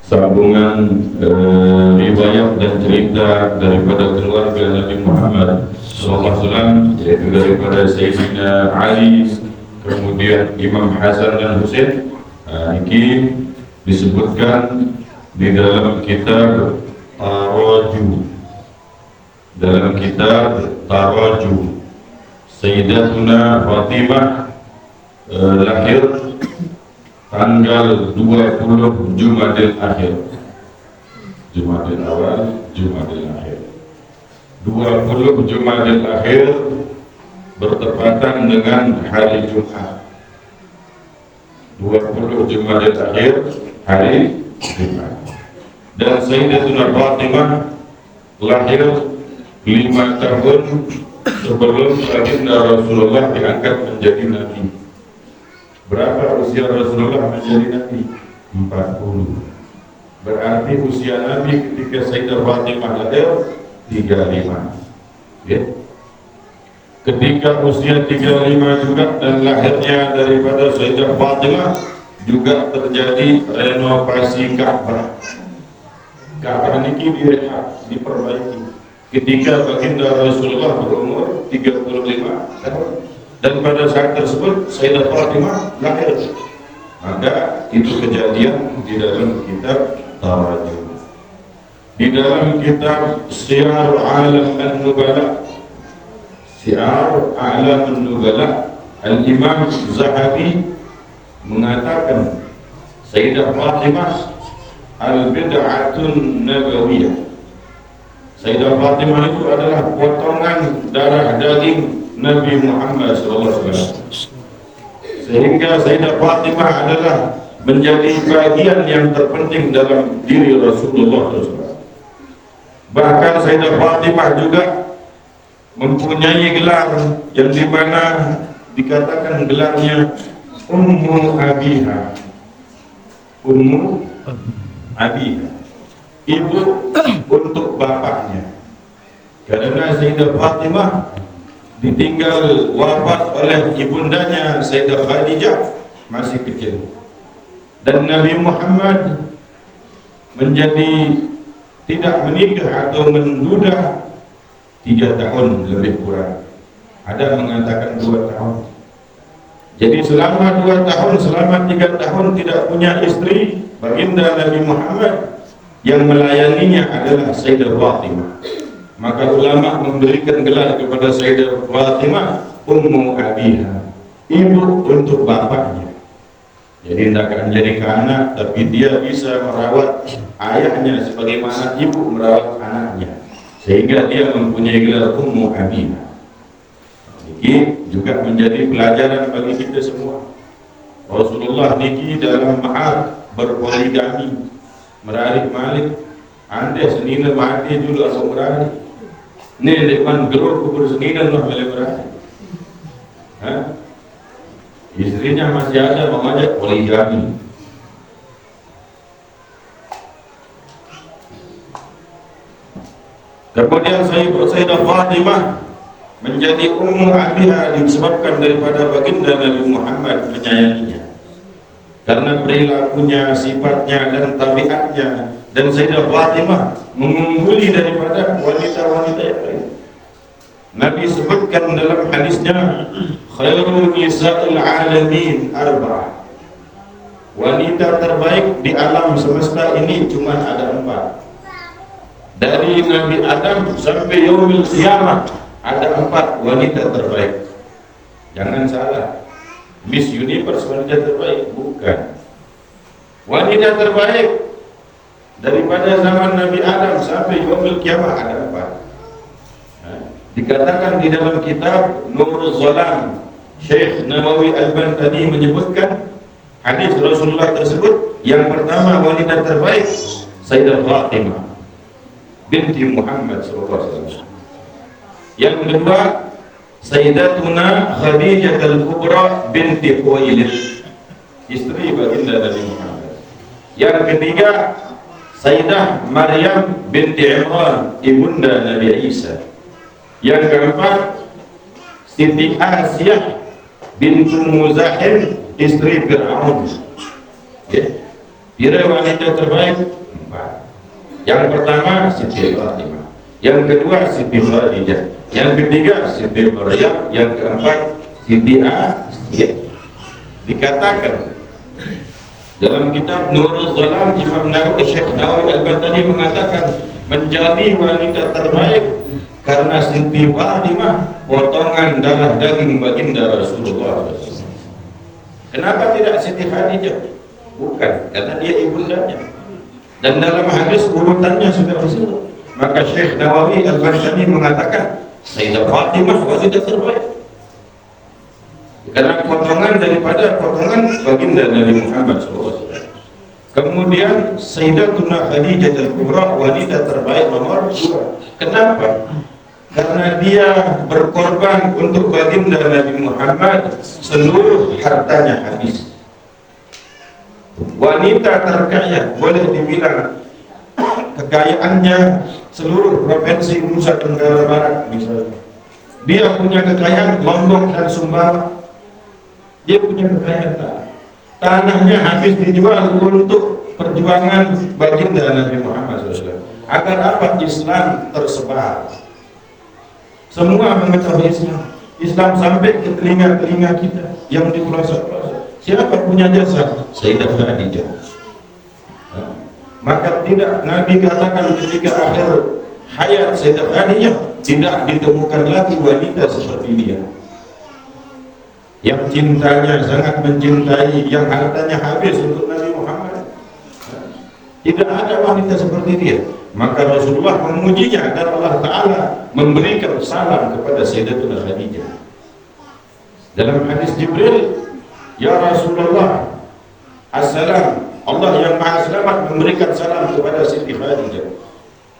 sambungan riwayat dan cerita daripada keluarga Nabi Muhammad SAW, yaitu daripada Sayyidina Ali, kemudian Imam Hasan dan Husain. Ini disebutkan di dalam kitab Taraju. Dalam kitab Taraju, Sayyidatuna Fatimah lahir tanggal 20 Jumadil Akhir, Jumadil Awal, Jumadil Akhir. 20 Jumadil Akhir bertepatan dengan hari Jumat. 20 Jumadil Akhir hari Jumat. Dan Sayyidatuna Fatimah lahir 5 tahun sebelum baginda Rasulullah diangkat menjadi nabi. Berapa usia Rasulullah menjadi nabi? 40. Berarti usia Nabi ketika Sayyidah Fatimah lahir 35. Ya. Ketika usia 35 juga dan lahirnya daripada Sayyidah Fatimah juga terjadi renovasi Ka'bah. Ka'bah ini direhab, diperbaiki. Ketika baginda Rasulullah berumur 35 tahun dan pada saat tersebut Sayyidah Fatimah lahir. Maka itu kejadian di dalam kitab Taraju. Di dalam kitab Syiar A'lam An-Nubala, Syiar A'lam An-Nubala, Al-Imam Zahabi mengatakan Sayyidah Fatimah al-bid'atun nabawiyah. Sayyidah Fatimah itu adalah potongan darah daging Nabi Muhammad SAW. Sehingga Sayyidah Fatimah adalah menjadi bagian yang terpenting dalam diri Rasulullah SAW. Bahkan Sayyidah Fatimah juga mempunyai gelar yang dimana dikatakan gelarnya Ummu Abiha. Ummu Abiha, ibu untuk bapaknya. Karena Sayyidah Fatimah ditinggal wafat oleh ibundanya Sayyidah Khadijah masih kecil. Dan Nabi Muhammad menjadi tidak menikah atau menduda 3 tahun lebih kurang. Ada mengatakan 2 tahun. Jadi selama 2 tahun, selama 3 tahun tidak punya istri, baginda Nabi Muhammad yang melayaninya adalah Sayyidah Fatimah. Maka ulama memberikan gelar kepada Sayyidah Fatimah Ummu Abiha, ibu untuk bapaknya. Jadi tidak akan jadi ke anak, tapi dia bisa merawat ayahnya sebagaimana ibu merawat anaknya, sehingga dia mempunyai gelar Ummu Abiha. Ini juga menjadi pelajaran bagi kita semua. Rasulullah niki dalam ma'ad berpoligami, merarik-malik, anda senina mati dulu asal merarik. Ini depan geruk kubur senina lah boleh merarik. Istrinya masih ada, mengajak poligami. Kemudian Sayyidah Fatimah menjadi Ummu Abiha disebabkan daripada baginda Nabi Muhammad menyayanginya karena perilakunya, sifatnya dan tabiatnya. Dan Sayyidah Fatimah mengungguli daripada wanita-wanita yang lain. Nabi sebutkan dalam hadisnya, khairul nisa'il alamin arba'ah. Wanita terbaik di alam semesta ini cuma ada 4. Dari Nabi Adam sampai yaumil qiyamah ada 4 wanita terbaik. Jangan salah, Miss Universe wanita terbaik, bukan. Wanita terbaik daripada zaman Nabi Adam sampai yaumil qiyamah ada 4. Dikatakan di dalam kitab Nurul Zalam, Syekh Nawawi Al-Bantani menyebutkan hadis Rasulullah tersebut. Yang pertama wanita terbaik Sayyidah Fatimah binti Muhammad SAW. Yang kedua Sayyidatuna Khadijah Al-Kubra binti Khuwailid, istri baginda Nabi Muhammad. Yang ketiga Sayyidah Maryam binti Imran, ibunda Nabi Isa. Yang keempat Siti Asiyah bintu Muzahim, istri Fir'aun. Kira wanita terbaik 4. Yang pertama Siti Fatimah, yang kedua Siti Khadijah, yang ketiga Siti Maryam, yang keempat Siti Aisyah. Dikatakan dalam kitab Nurul Zalam, Imam Nawawi, Syekh Nawawi Al-Baghdadi mengatakan menjadi wanita terbaik karena Siti Fatimah potongan darah daging baginda Rasulullah. Kenapa tidak Siti Khadijah? Bukan, karena dia ibundanya. Dan dalam hadis urutannya sudah disebut. Maka Syekh Nawawi Al-Baghdadi mengatakan Sayyidah Fatimah wanita terbaik karena potongan daripada potongan baginda Nabi Muhammad SAW. Kemudian Sayyidatuna Khadijah Al-Kubra wanita terbaik nomor 2. Kenapa? Karena dia berkorban untuk baginda Nabi Muhammad, seluruh hartanya habis. Wanita terkaya, boleh dibilang kekayaannya seluruh provinsi Nusa Tenggara Barat misalnya. Dia punya kekayaan Lombok dan Sumbawa. Dia punya kekayaan tanahnya habis dijual untuk perjuangan baginda Nabi Muhammad SAW. Agar apa? Islam tersebar. Semua mengetahui Islam. Islam sampai ke telinga-telinga kita yang di pelosok-pelosok. Siapa punya jasa? Sayyidah Khadijah. Maka tidak, Nabi katakan ketika akhir hayat Sayyidah Khadijah, tidak ditemukan lagi wanita seperti dia yang cintanya sangat mencintai, yang hartanya habis untuk Nabi Muhammad. Tidak ada wanita seperti dia. Maka Rasulullah memujinya dan Allah Ta'ala memberikan salam kepada Sayyidatuna Khadijah. Dalam hadis Jibril, ya Rasulullah, assalam, Allah yang Maha Selamat memberikan salam kepada Siti Khadijah,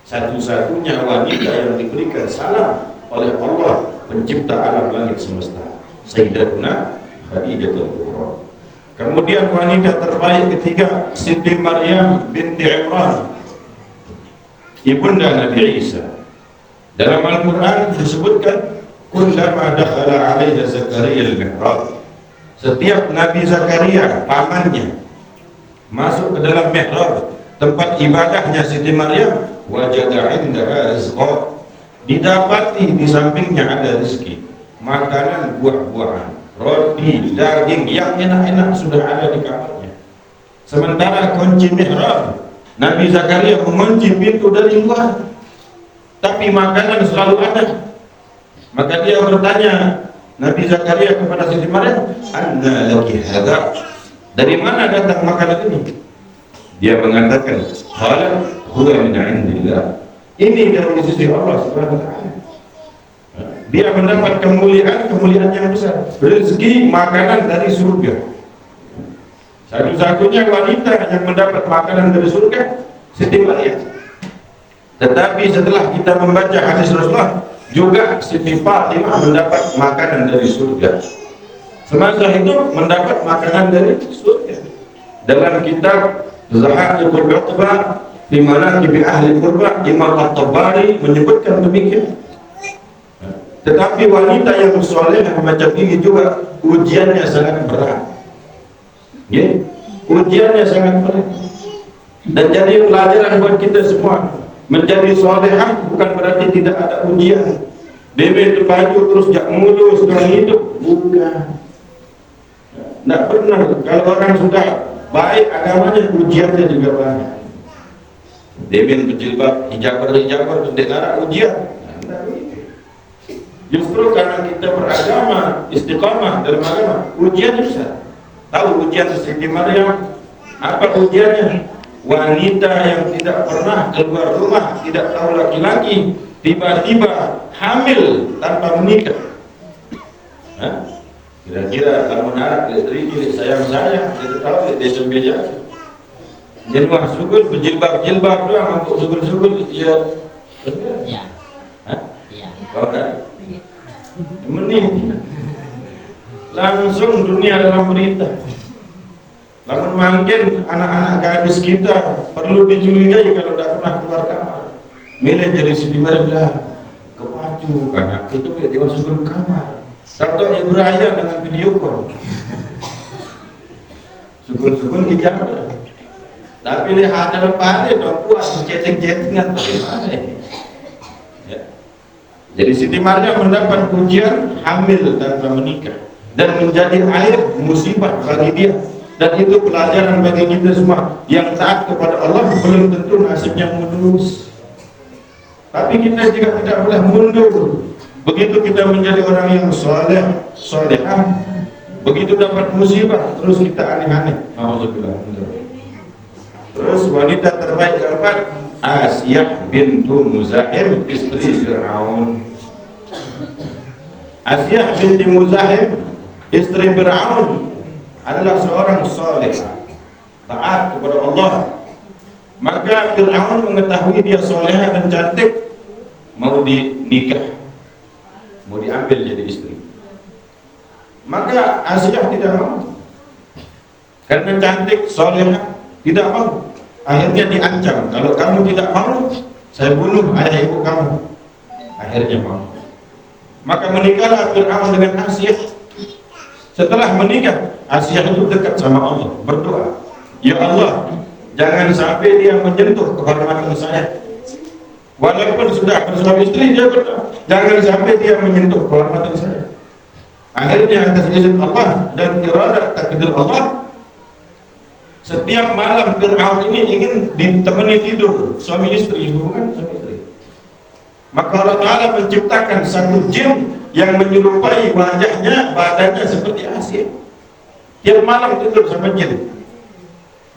satu-satunya wanita yang diberikan salam oleh Allah pencipta alam langit semesta, Sayyidatuna Khadijah Al-Kubra. Kemudian wanita terbaik ketiga Siti Maryam binti Imran, ibunda Nabi Isa. Dalam Al-Quran disebutkan kullama dakhala alaiha Zakaria al-mihrab, setiap Nabi Zakaria pamannya masuk ke dalam mihrab, tempat ibadahnya Siti Maryam, wajada indaha rizqa, didapati di sampingnya ada rezeki, makanan buah-buahan, roti, daging yang enak-enak sudah ada di kamarnya. Sementara kunci mihrab, Nabi Zakaria mengunci pintu dari luar, tapi makanan selalu ada. Maka dia bertanya, Nabi Zakaria kepada Siti Maryam, anna laki hadha, dari mana datang makanan ini? Dia mengatakan, qala huwa min indillah, ini dari sisi Allah Subhanahu wa taala. Dia mendapat kemuliaan yang besar, rezeki makanan dari surga. Satu-satunya wanita yang mendapat makanan dari surga Siti Maryam. Tetapi setelah kita membaca hadis Rasulullah, juga Siti Fatimah mendapat makanan dari surga. Semasa itu mendapat makanan dari surga. Dalam kitab Zahatul Qutbah di mana Ibnu Ahli Qurba, Imam At-Tabari menyebutkan demikian. Tetapi wanita yang soleh macam ini juga ujiannya sangat berat. Ya, ujiannya sangat berat. Dan jadi pelajaran buat kita semua, menjadi solehah bukan berarti tidak ada ujian. Bebe itu baju terus jak mulus dalam hidup, bukan. Tidak pernah. Kalau orang sudah baik agamanya, ujiannya juga banyak. Debin berjilbab, hijabar tidak ujian. Justru karena kita beragama, istiqamah dalam agama, ujiannya besar. Tahu ujian Siti Maryam? Apa ujiannya? Wanita yang tidak pernah keluar rumah, tidak tahu laki-laki, tiba-tiba hamil tanpa menikah. Kira-kira kalau menarik istri sayang saya, kita tahu dia sembeja. Jadi sugul berjilbab-jilbab doang untuk sugul-sugul ya. Iya. Iya. Mening langsung dunia dalam berita. Namun mungkin anak-anak gadis kita perlu dicurigai kalau tidak pernah keluar kamar. Milih jadi Siti Maryam kepacu karena itu dia masuk ke kamar. Satu yang beraya dengan video call. Sugul-sugul dijaga. Tapi lihat ada depan dia dong puas chatting-chattingan bagaimana ini? Ya. Jadi Siti Maryam mendapat ujian hamil tanpa menikah dan menjadi aib musibah bagi dia. Dan itu pelajaran bagi kita semua yang taat kepada Allah belum tentu nasibnya mulus. Tapi kita juga tidak boleh mundur. Begitu kita menjadi orang yang soleh, solehah, begitu dapat musibah terus kita aneh-aneh. Alhamdulillah. Terus wanita terbaik keempat Asiyah bintu Muzahim, istri Fir'aun. Asiyah binti Muzahim, istri Fir'aun, adalah seorang saleh, taat kepada Allah. Maka Fir'aun mengetahui dia soleha dan cantik, mau dinikah, mau diambil jadi istri. Maka Asiyah tidak mau, karena cantik, soleha, tidak mau. Akhirnya diancam, kalau kamu tidak mau, saya bunuh ayah ibu kamu. Akhirnya mau. Maka menikahlah Fir'aun dengan Asiyah. Setelah menikah, Asiyah itu dekat sama Allah, berdoa, ya Allah, jangan sampai dia menyentuh kehormatan saya. Walaupun sudah bersuami istri, dia berdoa, jangan sampai dia menyentuh kehormatan saya. Akhirnya atas izin Allah dan iradah takdir Allah, setiap malam Fir'aun ini ingin ditemani tidur suami istri, hubungan suami istri. Maka Allah Ta'ala menciptakan satu jin yang menyerupai wajahnya, badannya seperti Asiyah. Tiap malam tidur sama jin,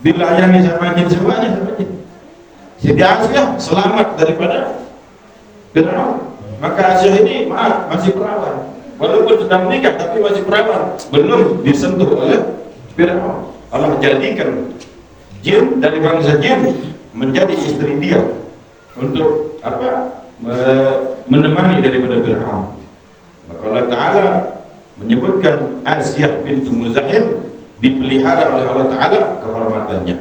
dilayani sama jin, semuanya sama jin. Siti Asiyah selamat daripada Fir'aun. Maka Asiyah ini maaf, masih perawan, walaupun sudah menikah tapi masih perawan, belum disentuh oleh Fir'aun. Allah jadikan jin dari bangsa jin menjadi istri dia untuk apa? Menemani daripada Fir'aun. Maka Allah Ta'ala menyebutkan Asiyah bintu Muzahim dipelihara oleh Allah Ta'ala kehormatannya.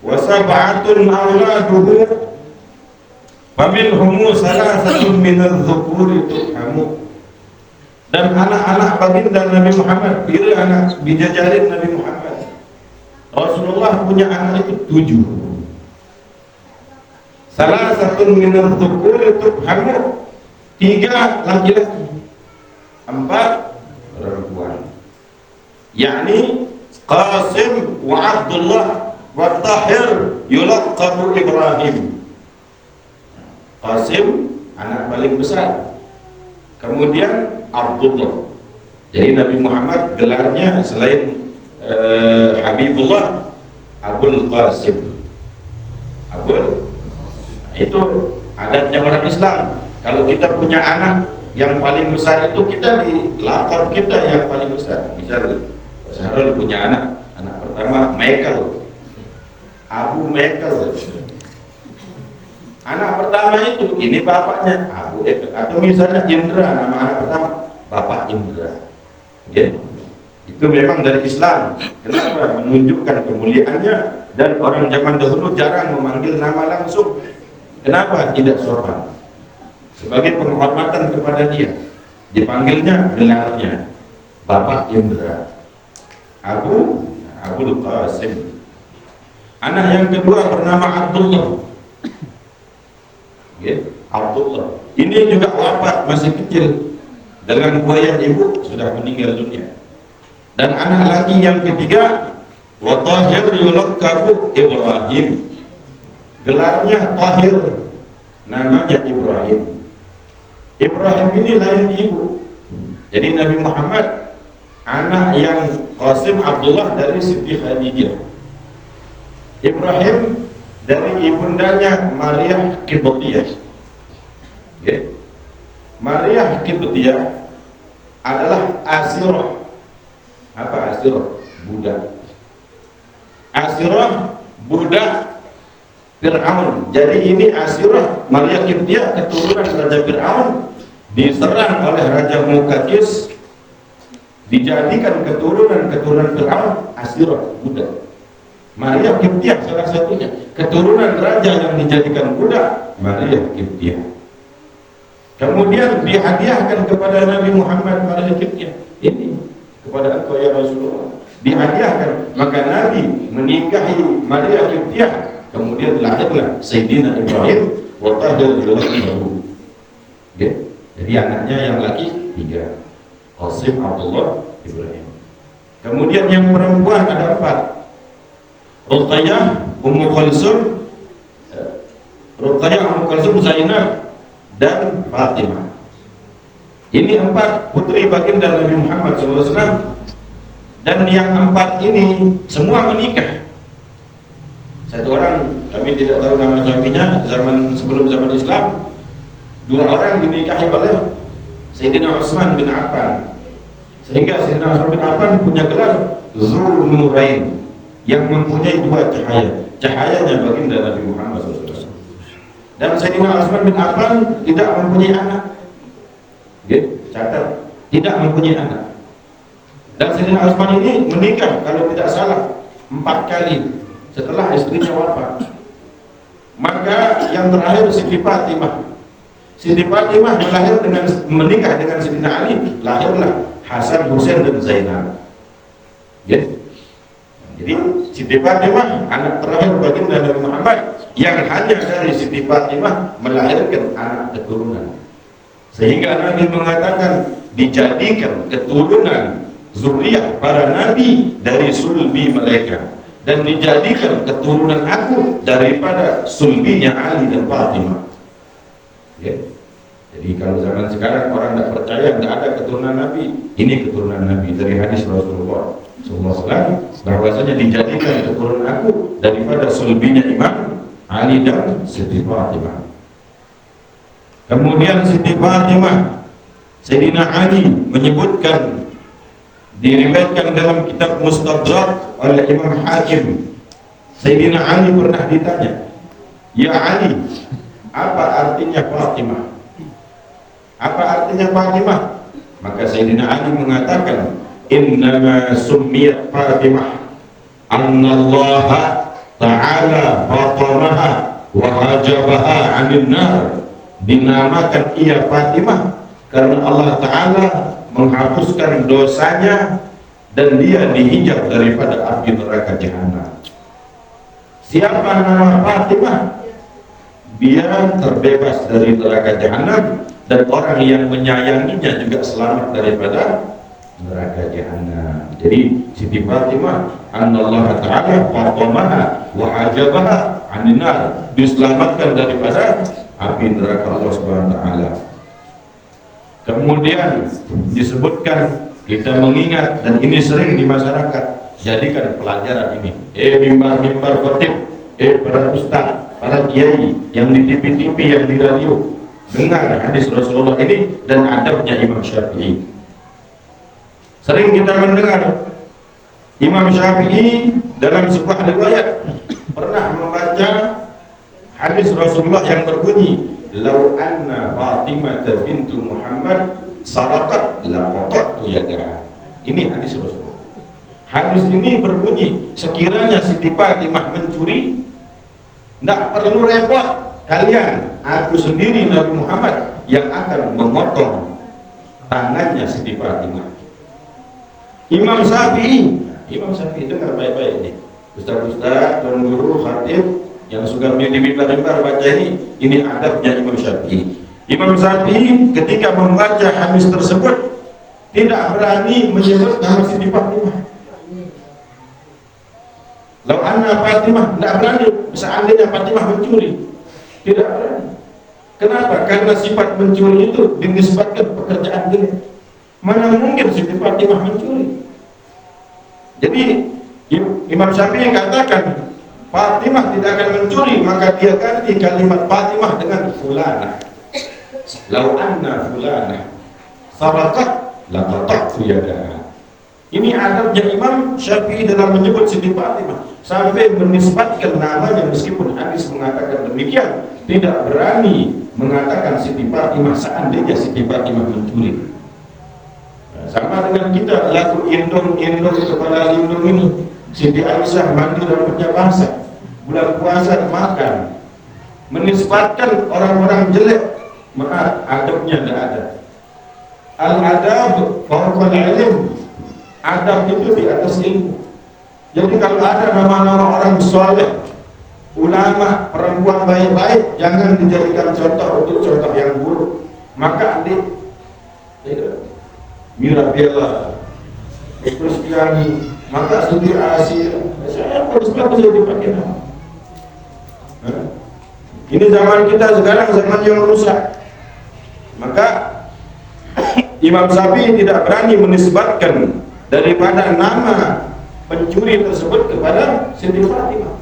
Wa sab'atun auladuhu faminhum salasatun minadh dhukuri turhamu. Dan anak-anak baginda Nabi Muhammad, bila anak bijajarin Nabi Muhammad, Rasulullah punya anak itu 7. Salah satu minum tukur itu hamil, 3 laki-laki, 4 perempuan. Yakni Qasim wa Abdullah wa Tahir yulaqabu Ibrahim. Qasim anak paling besar, kemudian Abdullah. Jadi Nabi Muhammad gelarnya selain Habibullah, Abul Qasim. Abul itu adatnya orang Islam. Kalau kita punya anak yang paling besar itu kita dilapor kita yang paling besar. Misalnya Sahrul punya anak pertama Michael, Abu Michael. Anak pertama itu ini bapaknya Abu Eka. Atau misalnya Indra, nama anak pertama Bapak Indra. Ya. Itu memang dari Islam. Kenapa? Menunjukkan kemuliaannya, dan orang zaman dahulu jarang memanggil nama langsung. Kenapa? Tidak sopan. Sebagai penghormatan kepada dia, dipanggilnya gelarnya Bapak Indra, Abul Qasim. Anak yang kedua bernama Abdullah. Abdullah ini juga wafat masih kecil, dengan buaya ibu sudah meninggal dunia. Dan anak lagi yang ketiga wa Tahir yulaqabu Ibrahim, gelarnya Tahir, namanya Ibrahim. Ibrahim ini lain ibu. Jadi Nabi Muhammad anak yang Qasim Abdullah dari Siti Khadijah, Ibrahim dari ibundanya Maria Qibtiyah. Maria Qibtiyah adalah Asirah. Apa Asirah? Budak. Asirah budak Fir'aun. Jadi ini Asirah Maria Qibtiyah, keturunan Raja Fir'aun, diserang oleh Raja Muqawqis, dijadikan keturunan Fir'aun. Asirah budak. Maria Qibtiyah salah satunya, keturunan raja yang dijadikan budak, Maria Qibtiyah. Kemudian dihadiahkan kepada Nabi Muhammad Maria Qibtiyah ini kepada engkau ya Rasulullah. dihadiahkan. Maka Nabi menikahi Maria Qibtiyah, kemudian lahirlah Sayyidina Ibrahim wa tahir lahu. Jadi anaknya yang laki 3, Qasim, Abdullah, Ibrahim. Kemudian yang perempuan ada 4, Ruqayyah, Ummu Kulsum, Zainab, dan Fatimah. Ini 4 putri baginda Nabi Muhammad SAW. Dan yang 4 ini semua menikah. Satu orang, kami tidak tahu nama suaminya, sebelum zaman Islam, 2 orang dinikahi oleh Sayyidina Utsman bin Affan. Sehingga Sayyidina Utsman bin Affan punya gelar Dzul Nurain, yang mempunyai 2 cahaya. Cahayanya baginda Nabi Muhammad SAW. Dan Sayyidina Utsman bin Affan tidak mempunyai anak. Catat, tidak mempunyai anak. Dan Sayyidina Utsman ini menikah kalau tidak salah 4 kali setelah istrinya wafat. Maka yang terakhir Siti Fatimah. Siti Fatimah menikah dengan Sayyidina Ali, lahirlah Hasan, Husain, dan Zainab. Jadi Siti Fatimah anak terakhir baginda Nabi Muhammad, yang hanya dari Siti Fatimah melahirkan anak keturunan. Sehingga Nabi mengatakan dijadikan keturunan zuriyah para nabi dari sulbi mereka, dan dijadikan keturunan aku daripada sulbinya Ali dan Fatimah. Jadi kalau zaman sekarang orang tidak percaya tidak ada keturunan Nabi, ini keturunan Nabi dari hadis Rasulullah SAW, bahwasanya dijadikan keturunan aku daripada sulbinya Imam Ali dan Siti Fatimah. Kemudian Siti Fatimah, Sayyidina Ali menyebutkan, diriwayatkan dalam kitab Mustadrak oleh Imam Hakim, Sayyidina Ali pernah ditanya, "Ya Ali, apa artinya Fatimah? Apa artinya Fatimah?" Maka Sayyidina Ali mengatakan, "Innama summiyat Fatimah anna Allah Ta'ala fatamaha wa hajabaha 'anil nar." Dinamakan ia Fatimah karena Allah Ta'ala menghapuskan dosanya dan dia dihijab daripada api neraka jahanam. Siapa nama Fatimah? Dia terbebas dari neraka jahanam, dan orang yang menyayanginya juga selamat daripada neraka jahanam. Jadi Siti Fatimah anallahu ta'ala fatamaha wa hajabaha 'anil nar, diselamatkan daripada api neraka Allah Subhanahu wa taala. Kemudian disebutkan, kita mengingat, dan ini sering di masyarakat, jadikan pelajaran ini. Mimbar khotib, para ustaz, para kiai yang di TV-TV, yang di radio, dengar hadis Rasulullah ini dan adabnya Imam Syafi'i. Sering kita mendengar Imam Syafi'i dalam sebuah riwayat pernah membaca hadis Rasulullah yang berbunyi, "Lau anna Fatimah bintu Muhammad saraqat laqattu yadaha." Ini hadis Rasulullah. Hadis ini berbunyi, sekiranya Siti Fatimah mencuri, tidak perlu repot kalian, aku sendiri Nabi Muhammad yang akan memotong tangannya Siti Fatimah. Imam Syafi'i dengar baik-baik ini. Ustaz-ustaz, tuan guru, khatib yang suka di mimbar-mimbar baca ini adabnya Imam Syafi'i. Imam Syafi'i ketika membaca hadis tersebut tidak berani menyebut nama Siti Fatimah. Lau anna Fatimah, tidak berani. Seandainya Fatimah mencuri, tidak berani. Kenapa? Karena sifat mencuri itu dinisbatkan pekerjaan dia. Mana mungkin Siti Fatimah mencuri? Jadi Imam Syafi'i katakan Fatimah tidak akan mencuri, maka dia ganti kalimat Fatimah dengan fulana. Lau anna fulana saraqat laqattu yadaha. Ini adabnya Imam Syafi'i dalam menyebut Siti Fatimah, sampai menisbatkan namanya meskipun hadis mengatakan demikian, tidak berani mengatakan Siti Fatimah seandainya Siti Fatimah mencuri. Sama dengan kita lagu indung kepala lindung ini. Siti Aisyah mandi rambutnya basah, bulan puasa makan, menisbatkan orang-orang jelek. Maaf, adabnya tidak ada. Al-adab fawqal ilm, Adab itu di atas ilmu. Jadi kalau ada nama-nama orang soleh, ulama, perempuan baik-baik, jangan dijadikan contoh untuk contoh yang buruk. Maka adik Mirabella, Kristiani, maka Siti Asia, saya harus dipakai nama. Ini zaman kita sekarang zaman yang rusak. Maka Imam Syafi'i tidak berani menisbatkan daripada nama pencuri tersebut kepada Siti Fatimah.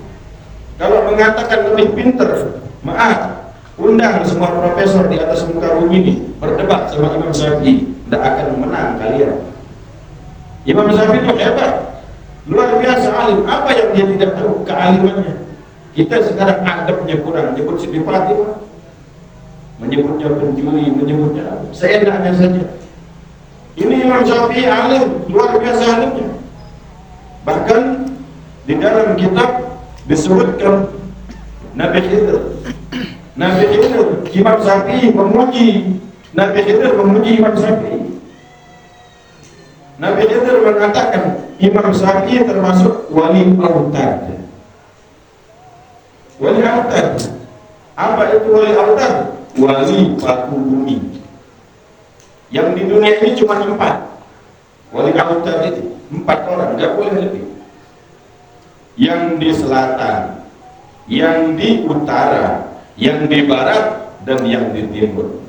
Kalau mengatakan lebih pintar, maaf, undang semua profesor di atas muka bumi ini berdebat sama Imam Syafi'i, tidak akan menang kalian. Imam Syafi'i itu hebat, luar biasa alim. Apa yang dia tidak tahu kealimannya? Kita sekarang adabnya kurang, menyebut Siti Fatimah, menyebutnya pencuri, menyebutnya seenaknya saja. Ini Imam Syafi'i alim, luar biasa alimnya. Bahkan di dalam kitab disebutkan Nabi Khidir, Imam Syafi'i memuji Nabi Khidir, memuji Imam Syafi'i. Nabi Khidir mengatakan Imam Syafi'i termasuk wali autad. Wali autad. Apa itu wali autad? Wali batu bumi. Yang di dunia ini cuma 4 wali autad itu. 4 orang, nggak boleh lebih. Yang di selatan, yang di utara, yang di barat, dan yang di timur.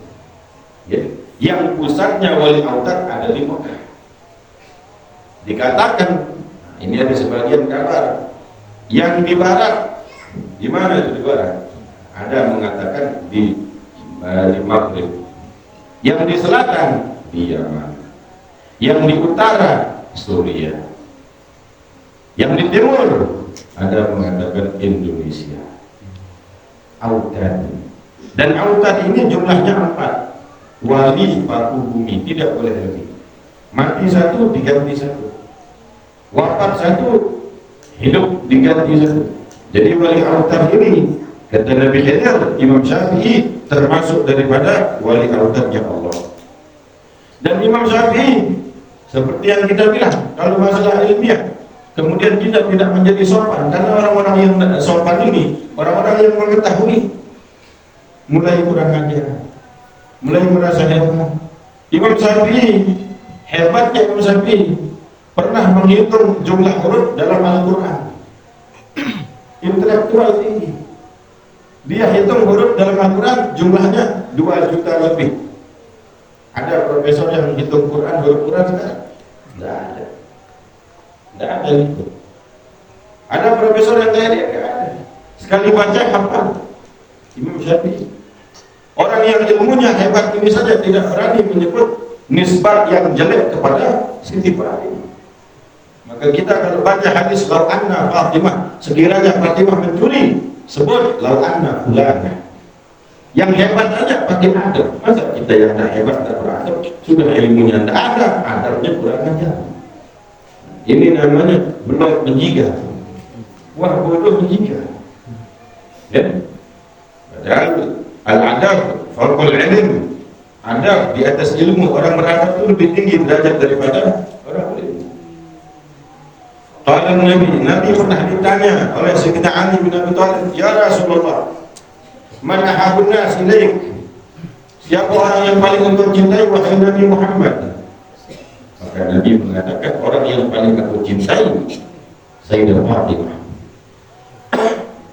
Ya. Yang pusatnya wali autad ada di Mekah. Dikatakan, ini ada sebagian kabar, yang di barat, di mana itu di barat? Ada mengatakan di Maghrib. Yang di selatan di Yaman. Yang di utara Suriah. Yang di timur ada mengatakan Indonesia. Autad. Dan autad ini jumlahnya 4. Wali batu bumi, tidak boleh lebih. Mati 1 diganti 1. Wafat 1 hidup diganti 1. Jadi wali autad ini kata Nabi Khidir, Imam Syafi'i termasuk daripada wali autadnya Allah. Dan Imam Syafi'i seperti yang kita bilang, kalau masalah ilmiah, kemudian kita tidak menjadi sopan, karena orang-orang yang sopan ini, orang-orang yang mengetahui, mulai kurang ajar, mulai merasa hebat. Imam Syafi'i, hebatnya Imam Syafi'i, pernah menghitung jumlah huruf dalam Al-Quran. Intelektual tinggi. Dia hitung huruf dalam Al-Quran jumlahnya 2 juta lebih. Ada profesor yang hitung Quran, huruf Quran sekarang? Tidak ada. Tidak ada itu. Ada profesor yang kayak dia? Tidak ada. Sekali baca hafal. Imam Syafi'i. Orang yang ilmunya hebat ini saja tidak berani menyebut nisbat yang jelek kepada Siti Fatimah. Maka kita kalau baca hadis lau anna Fatimah, sekiranya Fatimah mencuri, sebut lau anna fulana. Yang hebat aja pakai adab. Masa kita yang tidak hebat tidak beradab? Sudah ilmunya tidak ada, adabnya kurang aja. Ini namanya belum menjiga. Wah, bodoh menjiga. Ya. Padahal al-adab farqul ilm. Adab di atas ilmu. Orang beradab itu lebih tinggi derajat daripada orang berilmu. Kalau Nabi pernah ditanya oleh Sayyidina Ali bin Abi Thalib, ya Rasulullah, man ahabun nas ilaik? Siapa orang yang paling engkau cintai wahai Nabi Muhammad? Maka Nabi mengatakan orang yang paling aku cintai Sayyidah Fatimah.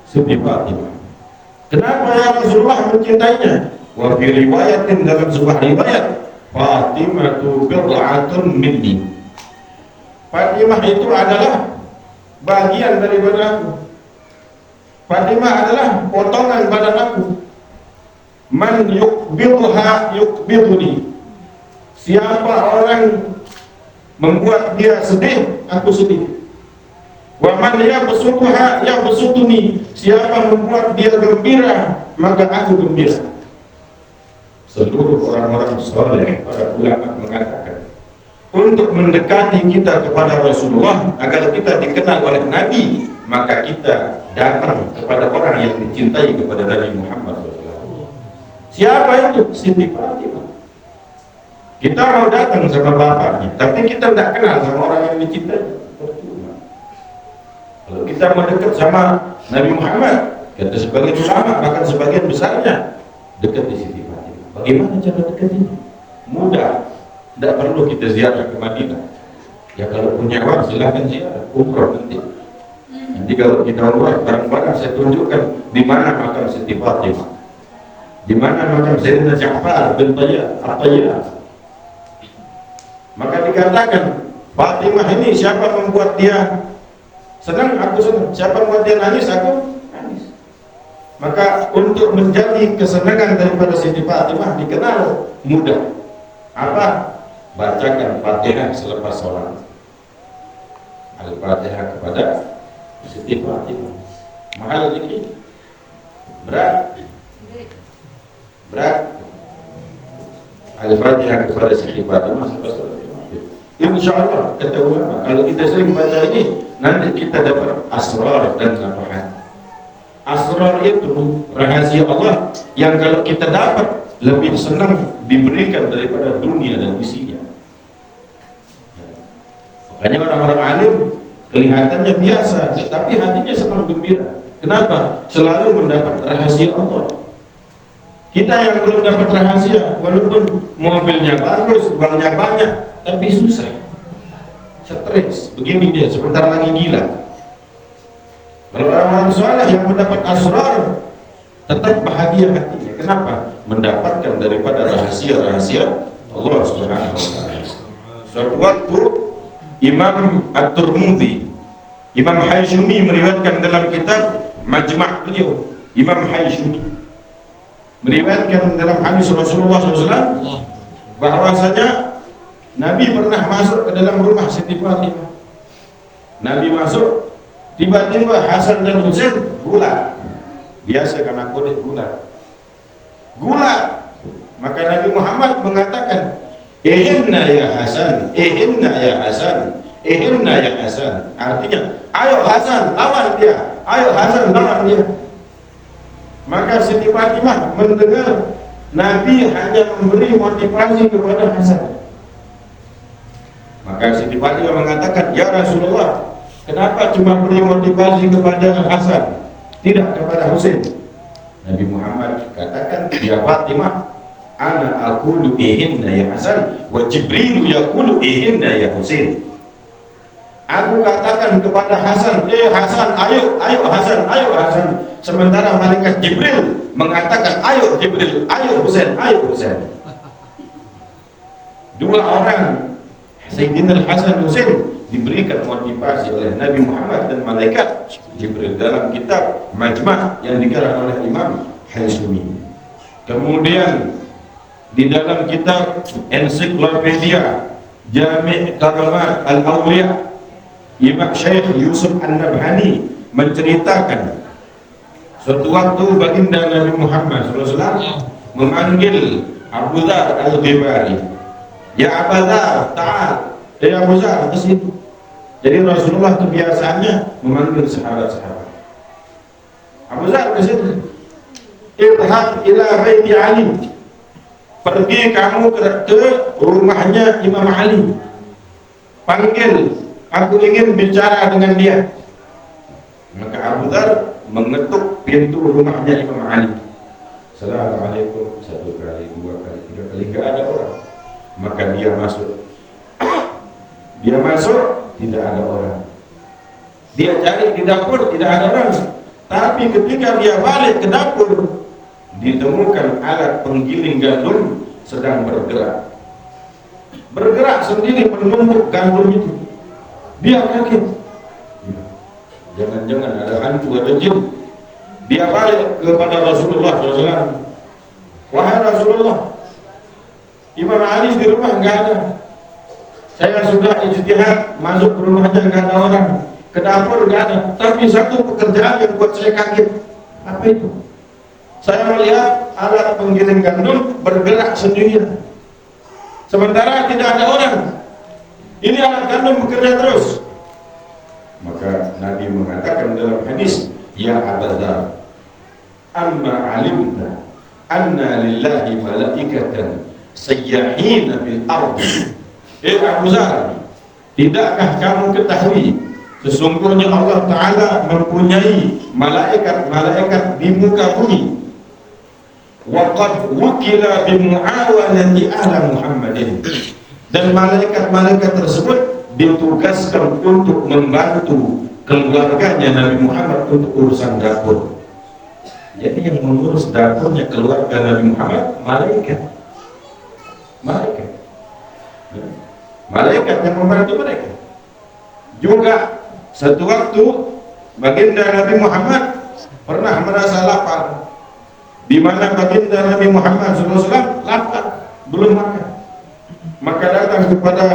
Siti Fatimah. Kenapa ya Rasulullah mencintainya? Wa fi riwayatin, dalam sebuah riwayat, Fatimah tu bid'atun minni. Fatimah itu adalah bagian daripada aku. Fatimah adalah potongan badan aku. Man yukbidha yukbiduni. Siapa orang membuat dia sedih, aku sedih. Wa man yabsutha yabsutuni. Siapa membuat dia gembira, maka aku gembira. Seluruh orang-orang saleh, para ulama mengatakan, untuk mendekati kita kepada Rasulullah agar kita dikenal oleh Nabi, maka kita datang kepada orang yang dicintai kepada Nabi Muhammad SAW. Siapa itu? Siti Fatimah. Kita mau datang sama bapaknya, tapi kita tidak kenal sama orang yang dicintai. Kalau kita mau dekat sama Nabi Muhammad, kata sebagian ulama, bahkan sebagian besarnya dekat di Siti Fatimah. Bagaimana cara dekat ini? Mudah, tidak perlu kita ziarah ke Madinah. Ya kalau punya uang silahkan ziarah, umroh nanti. Nanti kalau kita umroh, barang-barang saya tunjukkan di mana makam Siti Fatimah, di mana makam Sayyidina Ja'far bin Tayyah. Maka dikatakan Fatimah ini siapa membuat dia senang, aku senang. Siapa membuat dia nangis, aku nangis. Maka untuk menjadi kesenangan daripada Siti Fatimah dikenal mudah. Apa? Bacakan Fatihah selepas sholat. Al-Fatihah kepada Siti Fatimah. Mahal ini? Berat? Al-Fatihah kepada Siti Fatimah selepas sholat. Insya Allah, kata ulama, kalau kita sering baca ini, nanti kita dapat asrar dan nafahat. Asrar itu rahasia Allah yang kalau kita dapat lebih senang diberikan daripada dunia dan isinya. Makanya orang-orang alim kelihatannya biasa, tapi hatinya senang gembira. Kenapa? Selalu mendapat rahasia Allah. Kita yang belum dapat rahasia, walaupun mobilnya bagus, uangnya banyak, tapi susah, stres, begini dia, sebentar lagi gila. Kalau orang-orang soleh yang mendapat asrar, tetap bahagia hatinya. Kenapa? Mendapatkan daripada rahasia-rahasia Allah Subhanahu wa Ta'ala. Suatu waktu Imam At-Tirmidzi, Imam Hayshumi meriwayatkan dalam kitab Majma' beliau, Imam Hayshumi meriwayatkan dalam hadis Rasulullah SAW bahwasanya Nabi pernah masuk ke dalam rumah Siti Fatimah. Nabi masuk, tiba-tiba Hasan dan Husain gula. Biasa karena kulit gula. Maka Nabi Muhammad mengatakan, "Ihinna ya Hasan, ihinna ya Hasan, ihinna ya Hasan." Artinya, ayo Hasan lawan dia, ayo Hasan lawan dia. Maka Siti Fatimah mendengar Nabi hanya memberi motivasi kepada Hasan. Maka Siti Fatimah mengatakan, "Ya Rasulullah, kenapa cuma beri motivasi kepada Hasan, tidak kepada Husain?" Nabi Muhammad katakan, "Ya Fatimah, ana aqulu ihinna ya Hasan, wa Jibril yaqulu ihinna ya Husain." Aku katakan kepada Hasan, Hasan, ayo Hasan, ayo Hasan. Sementara malaikat Jibril mengatakan, ayo Jibril, ayo Husain, ayo Husain. Dua orang, Sayyidina Hasan Husain, diberikan motivasi oleh Nabi Muhammad dan malaikat Jibril dalam kitab Majma' yang dikarang oleh Imam Hayshumi. Kemudian di dalam kitab ensiklopedia Jami' Karamat Al-Awliya, Imam Syekh Yusuf An-Nabhani menceritakan suatu waktu baginda Nabi Muhammad SAW memanggil Abu Dzar Al-Ghifari. "Ya Abu Dzar, ta'al." "Ya Abu Dzar, ke situ." Jadi Rasulullah kebiasaannya memanggil sahabat-sahabat. "Abu Dzar, ke situ." "Idhab ila baiti Ali." Pergi kamu ke rumahnya Imam Ali. Panggil, aku ingin bicara dengan dia. Maka Abu Dzar mengetuk pintu rumahnya Imam Ali. "Assalamualaikum." Satu kali, dua kali, tiga kali, gak ada orang. Maka dia masuk. Dia masuk, tidak ada orang. Dia cari di dapur, tidak ada orang. Tapi ketika dia balik ke dapur, ditemukan alat penggiling gandum sedang bergerak. Bergerak sendiri menumpuk gandum itu. Dia kaget. Jangan-jangan ada hantu, ada jin. Dia balik kepada Rasulullah SAW. "Wahai Rasulullah, Imam Ali di rumah enggak ada. Saya sudah ijtihad masuk ke rumahnya, enggak ada orang. Ke dapur enggak ada. Tapi satu pekerjaan yang buat saya kaget." "Apa itu?" "Saya melihat alat penggiling gandum bergerak sendirian. Sementara tidak ada orang. Ini alat gandum bekerja terus." Maka Nabi mengatakan dalam hadis, "Ya Abu Dzar, amma alimta anna lillahi malaikatan sayyahina fil ardi. Abu Zar, tidakkah kamu ketahui sesungguhnya Allah Ta'ala mempunyai malaikat-malaikat di muka bumi. Waqad wukila bimu'awanati ahla Muhammadin, dan malaikat-malaikat tersebut ditugaskan untuk membantu keluarganya Nabi Muhammad untuk urusan dapur. Jadi yang mengurus dapurnya keluarga Nabi Muhammad malaikat yang membantu mereka. Juga satu waktu baginda Nabi Muhammad pernah merasa lapar, di mana baginda Nabi Muhammad SAW lapar, belum makan. Maka datang kepada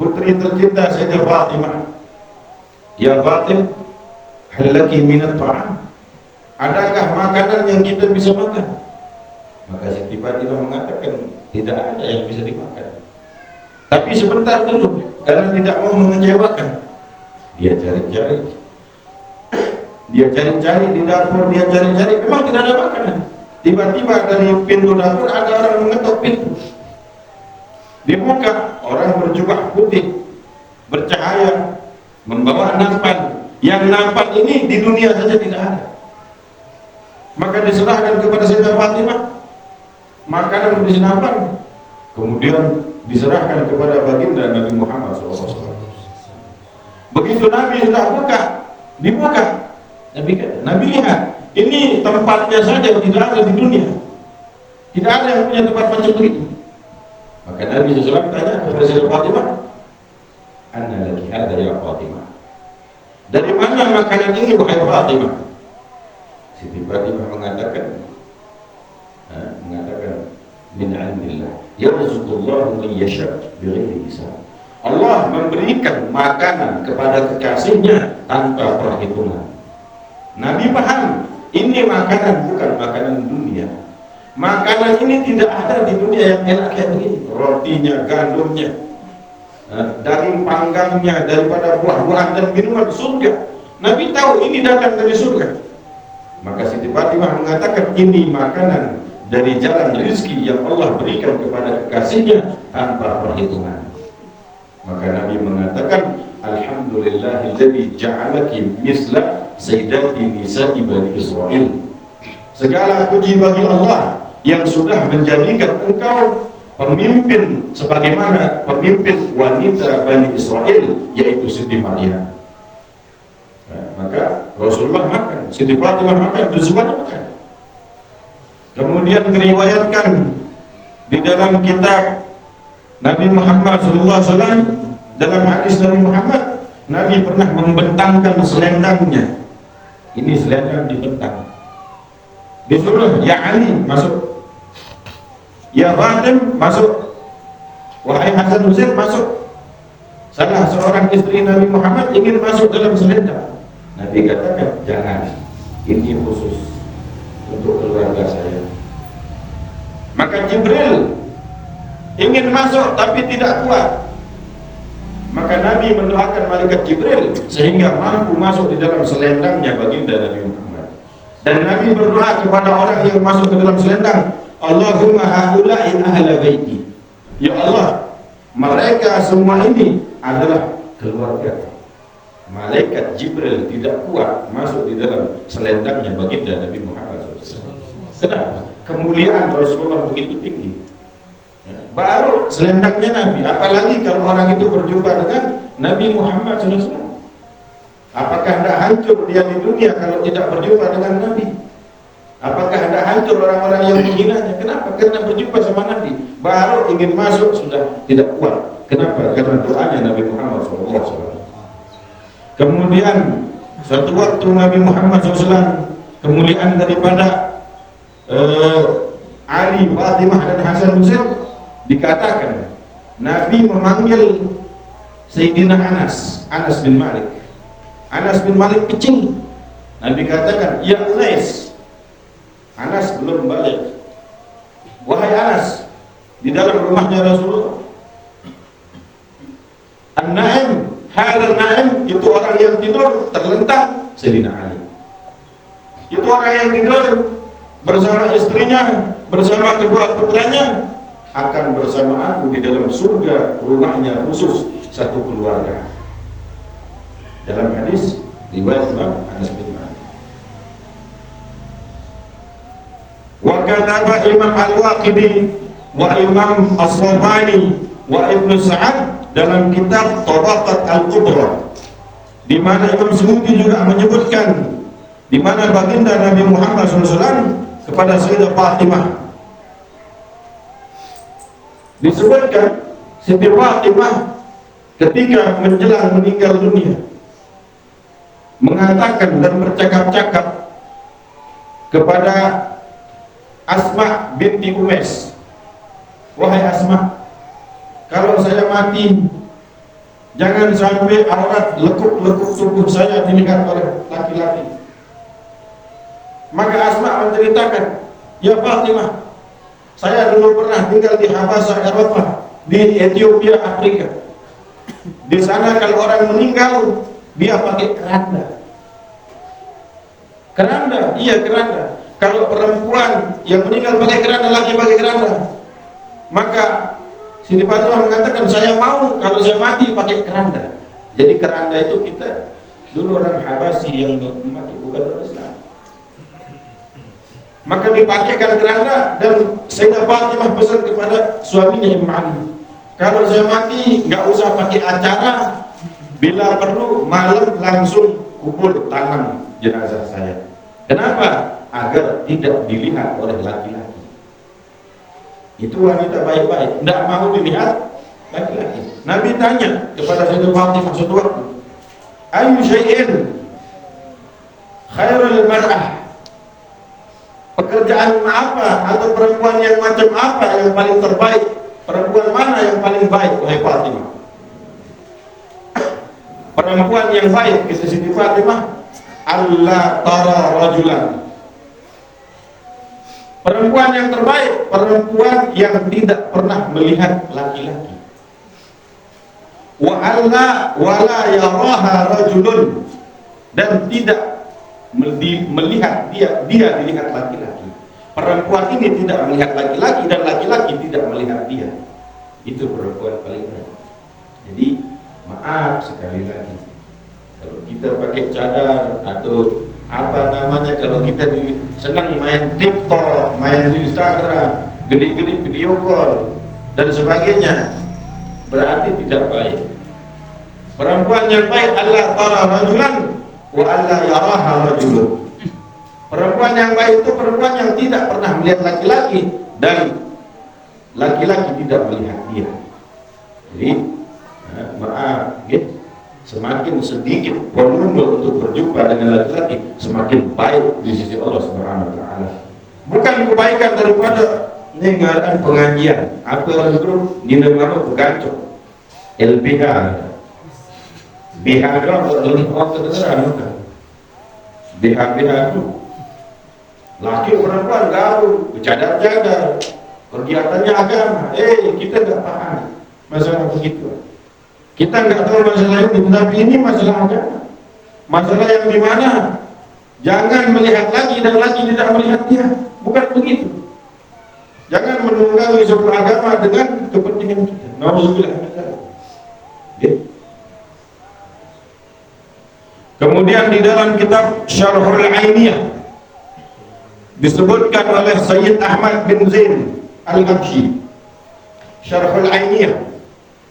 putri tercinta Sayyidah Fatimah, "Ya Fatimah, hal laki minat ta'am?" Adakah makanan yang kita bisa makan? Maka Siti Fatimah mengatakan, tidak ada yang bisa dimakan. Tapi sebentar dulu, karena tidak mau mengecewakan, dia cari-cari di dapur, dia cari-cari, memang tidak ada makanan. Tiba-tiba dari pintu dapur ada orang mengetuk pintu. Dibuka, orang berjubah putih, bercahaya, membawa nampan. Yang nampan ini di dunia saja tidak ada. Maka diserahkan kepada Sayyidah Fatimah makanan berisi nampan, kemudian diserahkan kepada baginda Nabi Muhammad SAW. Begitu Nabi sudah dibuka, Nabi lihat, ini tempatnya saja tidak ada di dunia, tidak ada yang punya tempat macam begitu. Maka Nabi SAW tanya kepada Sayyidah Fatimah, "Anna laki hadha ya Fatimah?" Dari mana makanan ini wahai Fatimah? Siti Fatimah mengatakan min 'indillah, yarzuqullahu man yasha' bighairi hisab. Allah memberikan makanan kepada kekasihnya tanpa perhitungan. Nabi paham, ini makanan bukan makanan dunia. Makanan ini tidak ada di dunia yang enak kayak begini. Rotinya, gandumnya, daging panggangnya, daripada buah-buahan dan minuman surga. Nabi tahu ini datang dari surga. Maka Siti Fatimah mengatakan, ini makanan dari jalan rezeki yang Allah berikan kepada kekasihnya tanpa perhitungan. Maka Nabi mengatakan, alhamdulillahilladzi ja'alaki misla sayyidati nisa'i bani Israil. Segala puji bagi Allah yang sudah menjadikan engkau pemimpin sebagaimana pemimpin wanita Bani Israel, yaitu Siti Maryam. Maka Rasulullah makan, Siti Fatimah makan, itu semuanya makan. Kemudian diriwayatkan di dalam kitab Nabi Muhammad SAW, dalam hadis Nabi Muhammad, Nabi pernah membentangkan selendangnya. Ini selendang dibentang, disuruh, ya Ali masuk, ya Fatim masuk, wahai Hasan Husain masuk. Salah seorang istri Nabi Muhammad ingin masuk dalam selendang, Nabi katakan, jangan, ini khusus untuk keluarga saya. Maka Jibril ingin masuk tapi tidak kuat, maka Nabi mendoakan malaikat Jibril sehingga mampu masuk di dalam selendangnya baginda Nabi Muhammad. Dan Nabi berdoa kepada orang yang masuk ke dalam selendang, Allahumma haula'i ahla baiti, ya Allah, mereka semua ini adalah keluarga. Malaikat Jibril tidak kuat masuk di dalam selendangnya baginda Nabi Muhammad SAW. Kenapa? Kemuliaan Rasulullah begitu tinggi. Baru selendangnya Nabi, apalagi kalau orang itu berjumpa dengan Nabi Muhammad SAW. Apakah tidak hancur dia di dunia kalau tidak berjumpa dengan Nabi? Apakah tidak hancur orang-orang yang menghinanya? Kenapa? Karena berjumpa sama Nabi. Baru ingin masuk sudah tidak kuat. Kenapa? Karena doanya Nabi Muhammad SAW. Kemudian suatu waktu Nabi Muhammad SAW, kemuliaan daripada Ali, Fatimah dan Hasan Husain, dikatakan Nabi memanggil Sayyidina Anas bin Malik. Anas bin Malik kecil. Nabi katakan, ya Unais. Anas belum balik. Wahai Anas, di dalam rumahnya Rasulullah. An-Naim, hadal Naim, itu orang yang tidur terlentang Sayyidina Ali. Itu orang yang tidur bersama istrinya, bersama kedua putranya akan bersama aku di dalam surga, rumahnya khusus satu keluarga. Dalam hadis riwayat Imam Anas bin Malik. Wa kataba Imam Al-Waqidi wa Imam As-Sabani wa Ibnu Sa'ad dalam kitab Tabaqat Al-Kubra, di mana Imam Suyuti juga menyebutkan di mana baginda Nabi Muhammad SAW kepada Sayyidah Fatimah. Disebutkan Siti Fatimah ketika menjelang meninggal dunia mengatakan dan bercakap-cakap kepada Asma binti Umais, wahai Asma, kalau saya mati jangan sampai aurat lekuk-lekuk tubuh saya dilihat oleh laki-laki. Maka Asma menceritakan, ya Fatimah, saya dulu pernah tinggal di Habasah Eropa, di Ethiopia, Afrika. Di sana kalau orang meninggal, dia pakai keranda. Keranda, iya keranda. Kalau perempuan yang meninggal pakai keranda, laki pakai keranda. Maka Siti Fatimah mengatakan, saya mau kalau saya mati pakai keranda. Jadi keranda itu kita dulu orang Habasi yang memakai, bukan orang Islam. Maka dipakaikan keranda, dan Sayyidah Fatimah pesan kepada suaminya Imam Ali, kalau saya mati nggak usah pakai acara, bila perlu malam langsung kubur tanam jenazah saya. Kenapa? Agar tidak dilihat oleh laki-laki. Itu wanita baik-baik, tidak mau dilihat laki-laki. Nabi tanya kepada Sayyidah Fatimah suatu waktu, ayu syai'in khairul mar'ah, pekerjaan apa atau perempuan yang macam apa yang paling terbaik? Perempuan mana yang paling baik, wahai Fatimah? Perempuan yang baik, kata Siti Fatimah, Allah tara rajulan. Perempuan yang terbaik, perempuan yang tidak pernah melihat laki-laki. Wa alla wala yaraha rajulun, dan tidak melihat dia dilihat laki-laki. Perempuan ini tidak melihat laki-laki dan laki-laki tidak melihat dia. Itu perempuan paling baik. Jadi maaf sekali lagi, kalau kita pakai cadar atau apa namanya, kalau kita senang main TikTok, main Instagram, gede-gede video call dan sebagainya, berarti tidak baik. Perempuan yang baik Allah tara rajulan wa alla yaraha rajulun. Perempuan yang baik itu perempuan yang tidak pernah melihat laki-laki dan laki-laki tidak melihat dia. Jadi maaf, gitu. Semakin sedikit volume untuk berjumpa dengan laki-laki, semakin baik di sisi Allah Subhanahu wa taala. Bukan kebaikan daripada dengaran pengajian. Apa orang grup Nina Maro Begancok LBH BH atau lebih kedengaran bukan? BH itu laki perempuan gaul, bercadar-cadar, kegiatannya agama. Kita nggak paham masalah begitu. Kita nggak tahu masalah ini, tapi ini masalah agama. Masalah yang di mana jangan melihat lagi dan lagi tidak melihat dia, bukan begitu. Jangan menunggangi sebuah agama dengan kepentingan kita. Nauzubillah min dzalik. Kemudian di dalam kitab Syarhul Ainiyah disebutkan oleh Sayyid Ahmad bin Zain Al-Habsyi, Syarhul Ainiyah,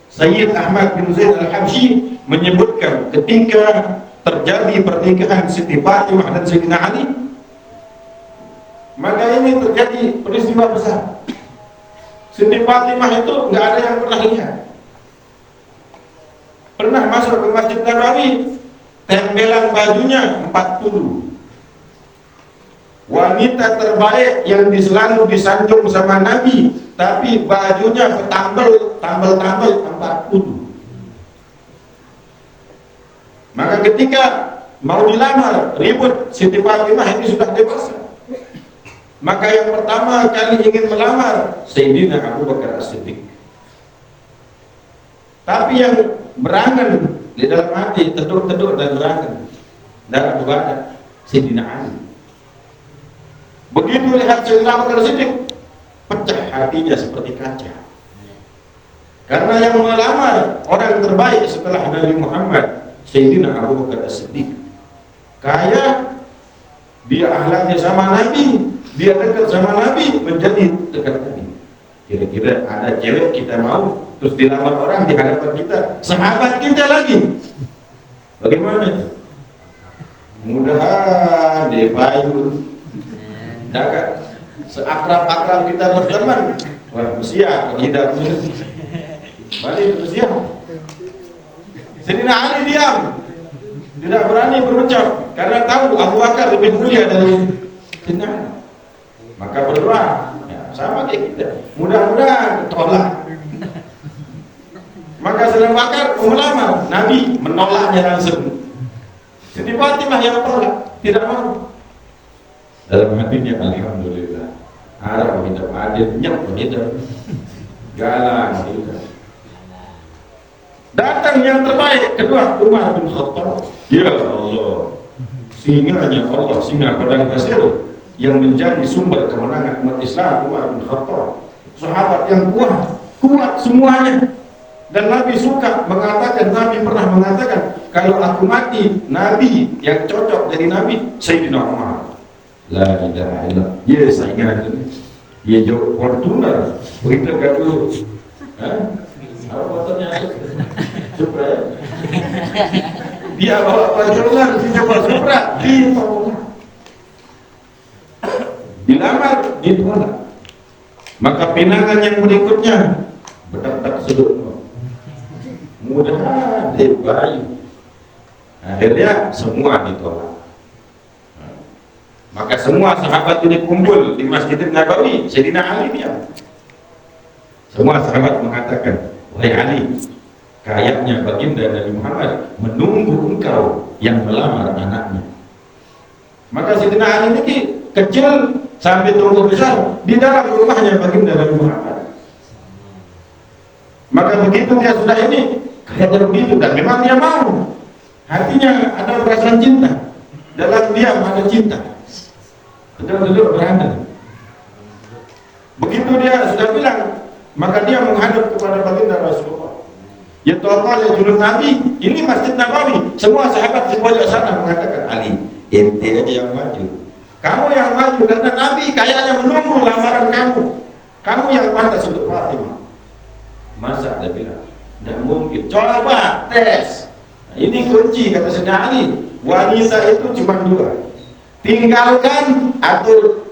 Sayyid Ahmad bin Zain Al-Habsyi menyebutkan ketika terjadi pernikahan Siti Fatimah dan Sayyidina Ali, maka ini terjadi peristiwa besar. Siti Fatimah itu nggak ada yang pernah lihat. Pernah masuk ke Masjid Nabawi, tempelan bajunya 40. Wanita terbaik yang selalu disanjung sama Nabi, tapi bajunya tambal 40. Maka ketika mau dilamar, ribut, Siti Fatimah ini sudah dewasa. Maka yang pertama kali ingin melamar Sayyidina Abu Bakar As-Siddiq. Tapi yang berangan di dalam hati, tedur-tedur dan berangan dan berbada Sayyidina Ali. Begitu lihat Sayyidina Abu Bakar As-Siddiq, pecah hatinya seperti kaca. Karena yang melamar orang terbaik setelah Nabi Muhammad, Sayyidina Abu Bakar As-Siddiq. Kaya, dia akhlaknya sama Nabi, dia dekat sama Nabi, menjadi dekat Nabi. Kira-kira ada cewek kita mau, terus dilamar orang di hadapan kita, sahabat kita lagi. Bagaimana? Mudahan dia payu, dapat seakrab-akrab kita berteman. Wah, usia tidak balik usia. Sayyidina Ali diam, tidak berani berucap karena tahu Abu Bakar lebih mulia dari Sayyidina Ali. Maka berdoa, ya, sama kayak kita. Mudah-mudahan tolak. Maka Sayyidina Bakar melamar, Nabi menolaknya langsung. Jadi Fatimah yang tolak, tidak mau. Dalam hatinya alhamdulillah. Harap hidup adil, nyep hidup. Galang hidup. Datang yang terbaik kedua, Umar bin Khattab. Ya Allah, singanya Allah, singa padang pasir yang menjadi sumber kemenangan umat Islam, Umar bin Khattab. Sahabat yang kuat semuanya. Dan Nabi suka mengatakan, Nabi pernah mengatakan, kalau aku mati, Nabi yang cocok dari Nabi, Sayyidina Umar. La ilaha illallah. Ya, saya ingat ini. Ya, jauh Fortuner. Begitu kan dulu. Apa motornya? Supra. Dia bawa Fortuner, dia bawa Supra. Dilamar, ditolak. Maka pinangan yang berikutnya bedak-bedak sedut. Mudah bayu. Akhirnya semua ditolak. Maka semua sahabat ini kumpul di Masjid Nabawi. Sayyidina Ali diam. Semua sahabat mengatakan, wahai Ali, kayaknya baginda Nabi Muhammad menunggu engkau yang melamar anaknya. Maka Sayyidina Ali ini kecil sampai tumbuh besar di dalam rumahnya baginda Nabi Muhammad. Maka begitu dia sudah ini, kayaknya begitu, dan memang dia mau. Hatinya ada perasaan cinta, dalam diam ada cinta. Duduk berada. Begitu dia sudah bilang, maka dia menghadap kepada baginda Rasulullah. Ya Tuhan, ya Jurus Nabi, ini Masjid Nabawi. Semua sahabat di pojok sana mengatakan, Ali, ente aja yang maju. Kamu yang maju karena Nabi kayaknya menunggu lamaran kamu. Kamu yang pantas untuk Fatimah. Masa dia bilang, tidak mungkin. Coba tes. Nah, ini kunci kata Sayyidina Ali. Wanita itu cuma dua. Tinggalkan atau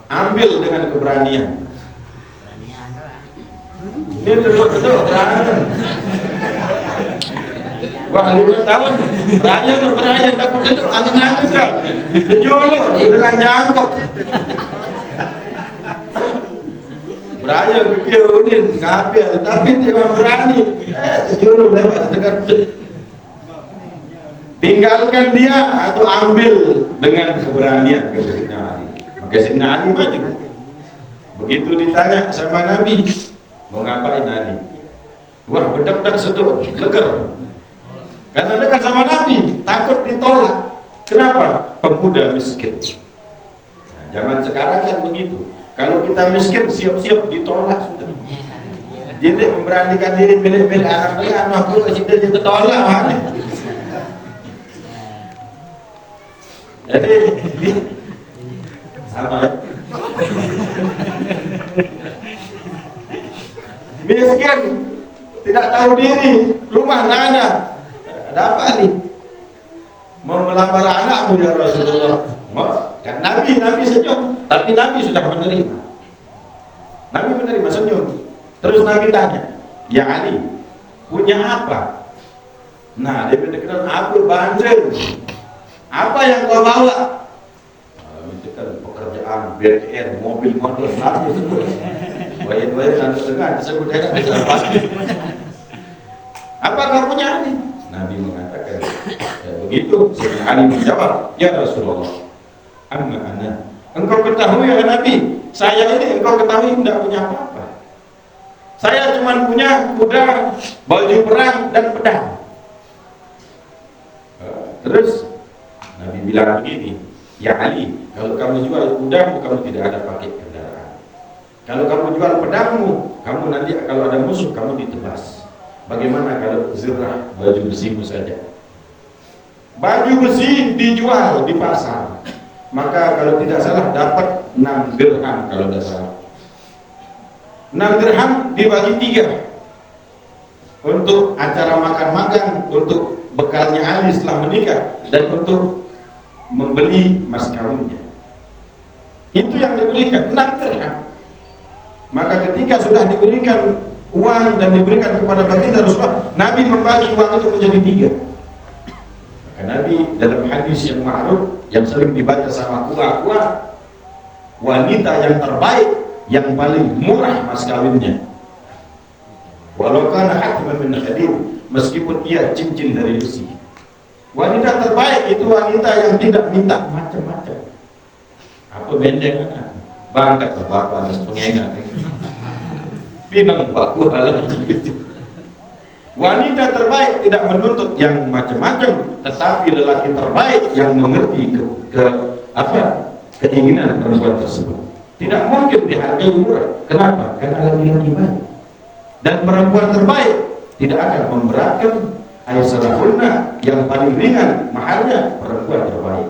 ambil dengan keberanian. Ini betul-betul berani. Wah, 5 tahun berani takut itu angin-angin kan. Jolo dengan jangkok. Berani kekiunin ngapil, tapi dia berani. Jolo lewat dekat. Tinggalkan dia atau ambil dengan keberanian ke Sayyidina Ali. Maka Sayyidina Ali maju. Begitu ditanya sama Nabi, mau ngapain Ali? Wah, bedak-bedak sedut, leger. Karena dekat sama Nabi, takut ditolak. Kenapa? Pemuda miskin. Nah, zaman sekarang kan begitu. Kalau kita miskin, siap-siap ditolak sudah. Jadi memberanikan diri pilih-pilih anak aku kasih dia ditolak mana? Jadi sama miskin, tidak tahu diri, rumah nggak ada apa nih? Mau melamar anakmu ya Rasulullah? Kan Nabi senyum, tapi Nabi sudah menerima. Nabi menerima senyum. Terus Nabi tanya, ya Ali, punya apa? Nah, dia berkata, aku bandel. Apa yang kau bawa? Itu kan pekerjaan BTN, mobil motor, nabi sebut. Wayat-wayat nanti tengah disebut heran pasti. Apa kau punya ini? Nabi mengatakan, ya begitu. Sayyidina Ali menjawab, ya Rasulullah, amma ana. Engkau ketahui ya Nabi, saya ini engkau ketahui tidak punya apa-apa. Saya cuma punya kuda, baju perang dan pedang. Terus Nabi bilang begini, ya Ali, kalau kamu jual kuda, kamu tidak ada pakai kendaraan. Kalau kamu jual pedangmu, kamu nanti kalau ada musuh kamu ditebas. Bagaimana kalau zirah, baju besimu saja? Baju besi dijual di pasar, maka kalau tidak salah dapat 6 dirham kalau tidak salah. 6 dirham dibagi 3 untuk acara makan-makan, untuk bekalnya Ali setelah menikah, dan untuk membeli mas kawinnya. Itu yang diberikan 6 dirham. Maka ketika sudah diberikan uang dan diberikan kepada baginda Rasulullah, Nabi membagi uang itu menjadi 3. Maka Nabi dalam hadis yang ma'ruf yang sering dibaca sama kuah-kuah, wanita yang terbaik yang paling murah mas kawinnya, walau kana hatman min hadid, meskipun ia cincin dari besi. Wanita terbaik itu wanita yang tidak minta macam-macam. Apa bendeng kan? Bangkat ke bapak dan pengengan. Pinang baku halang. Wanita terbaik tidak menuntut yang macam-macam, tetapi lelaki terbaik yang mengerti keinginan perempuan tersebut. Tidak mungkin dihargai murah. Kenapa? Karena laki-laki baik. Dan perempuan terbaik tidak akan memberatkan. Aisyarahunna yang paling ringan mahalnya perempuan terbaik.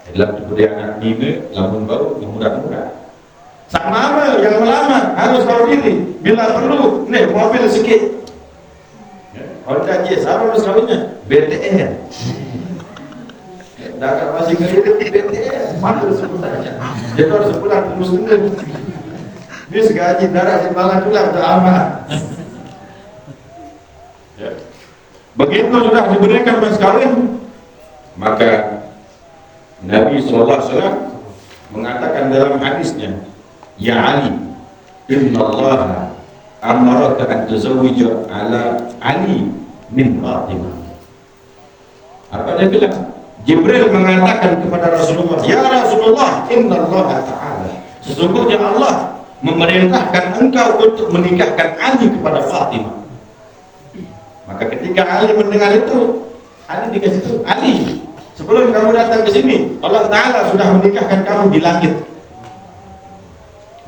Dalam kebudayaan ini, lamun bau yang murah-murah. Sang mama yang melamar harus tahu diri. Bila perlu, nih mobil sikit. Honda Jazz, apa mas kawinnya? BTR. Dah masih kredit BTR, mana sebutannya? Jadi harus sebulan terus tengah. Bis gaji darah simpangan tulang terlama. Begitu sudah diberikan mas kawin, maka Nabi SAW mengatakan dalam hadisnya, ya Ali, inna Allah amaraka an tazawwija ala Ali min Fatimah. Apa dia bilang? Jibril mengatakan kepada Rasulullah, ya Rasulullah, inna Allah Ta'ala, sesungguhnya Allah memerintahkan engkau untuk menikahkan Ali kepada Fatimah. Maka ketika Ali mendengar itu, Ali dikasih itu, Ali, sebelum kamu datang ke sini, Allah Ta'ala sudah menikahkan kamu di langit.